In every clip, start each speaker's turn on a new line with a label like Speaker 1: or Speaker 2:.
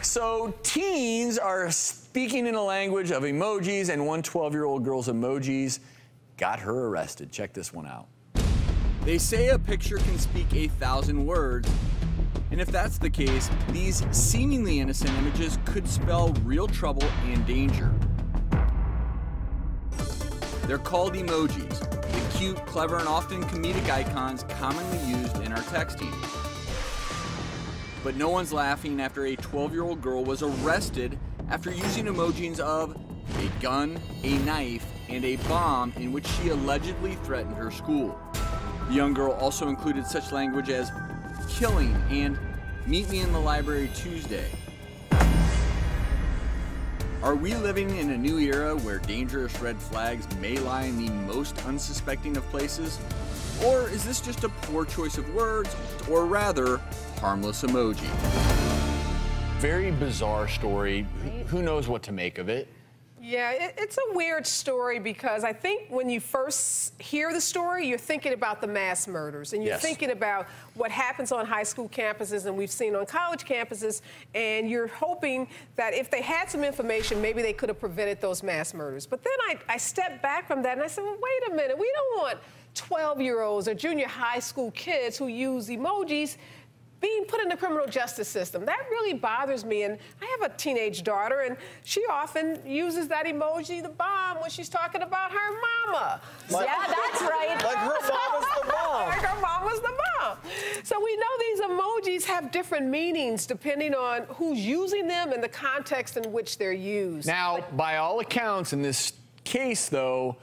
Speaker 1: So teens are speaking in a language of emojis, and one 12-year-old girl's emojis got her arrested. Check this one out.
Speaker 2: They say a picture can speak 1,000 words, and if that's the case, these seemingly innocent images could spell real trouble and danger. They're called emojis, the cute, clever, and often comedic icons commonly used in our texting. But no one's laughing after a 12-year-old girl was arrested after using emojis of a gun, a knife, and a bomb in which she allegedly threatened her school. The young girl also included such language as killing and meet me in the library Tuesday. Are we living in a new era where dangerous red flags may lie in the most unsuspecting of places? Or is this just a poor choice of words, or rather, harmless emoji?
Speaker 1: Very bizarre story. Who knows what to make of it?
Speaker 3: Yeah, it's a weird story because I think when you first hear the story, you're thinking about the mass murders and you're thinking about what happens on high school campuses and we've seen on college campuses, and you're hoping that if they had some information, maybe they could have prevented those mass murders. But then I stepped back from that and I said, well, wait a minute, we don't want 12-year-olds or junior high school kids who use emojis being put in the criminal justice system. That really bothers me. And I have a teenage daughter, and she often uses that emoji, the bomb, when she's talking about her mama.
Speaker 4: Yeah, that's right.
Speaker 5: Like her mama's the bomb.
Speaker 3: Like her mama's the bomb. So we know these emojis have different meanings depending on who's using them and the context in which they're used.
Speaker 1: Now, by all accounts in this case, though,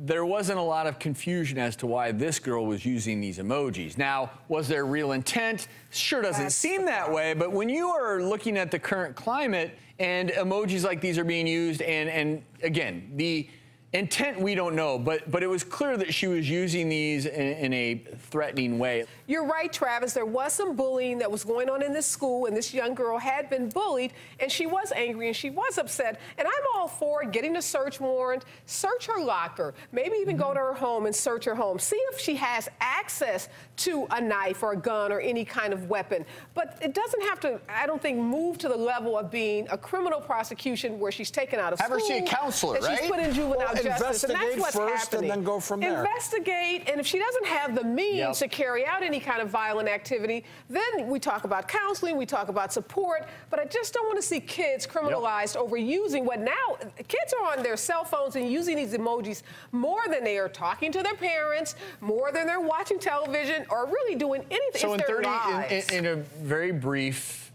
Speaker 1: there wasn't a lot of confusion as to why this girl was using these emojis. Now, was there real intent? Sure doesn't seem that way, but when you are looking at the current climate and emojis like these are being used, and again, the intent we don't know, but it was clear that she was using these in a threatening way.
Speaker 3: You're right, Travis. There was some bullying that was going on in this school, and this young girl had been bullied, and she was angry and she was upset. And I'm all for getting a search warrant, search her locker, maybe even go to her home and search her home. See if she has access to a knife or a gun or any kind of weapon. But it doesn't have to, I don't think, move to the level of being a criminal prosecution where she's taken out of school.
Speaker 1: Have her see a counselor, right?
Speaker 3: She's put in juvenile justice, and that's what's
Speaker 5: first
Speaker 3: happening.
Speaker 5: and then go from there.
Speaker 3: Investigate, and if she doesn't have the means to carry out any kind of violent activity, then we talk about counseling, we talk about support, but I just don't want to see kids criminalized over using what now, kids are on their cell phones and using these emojis more than they are talking to their parents, more than they're watching television, or really doing anything.
Speaker 1: So
Speaker 3: it's
Speaker 1: in a very brief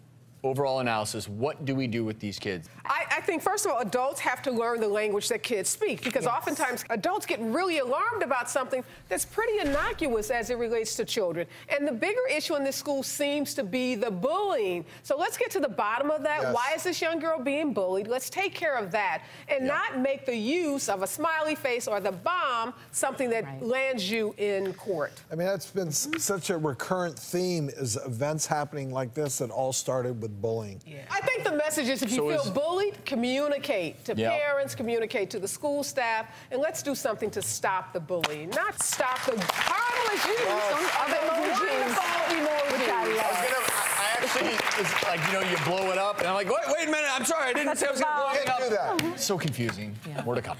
Speaker 1: overall analysis, what do we do with these kids?
Speaker 3: I think, first of all, adults have to learn the language that kids speak, because oftentimes adults get really alarmed about something that's pretty innocuous as it relates to children. And the bigger issue in this school seems to be the bullying. So let's get to the bottom of that. Why is this young girl being bullied? Let's take care of that and not make the use of a smiley face or the bomb something that lands you in court.
Speaker 5: I mean, that's been such a recurrent theme, is events happening like this that all started with bullying.
Speaker 3: I think the message is, if you feel bullied, communicate to parents, communicate to the school staff, and let's do something to stop the bullying, not stop the harmless use of emojis.
Speaker 1: I actually, it's like, you know, you blow it up, and I'm like, wait a minute, I'm sorry, I didn't say I was going to blow it up.
Speaker 5: Can't do that.
Speaker 1: So confusing. More to come.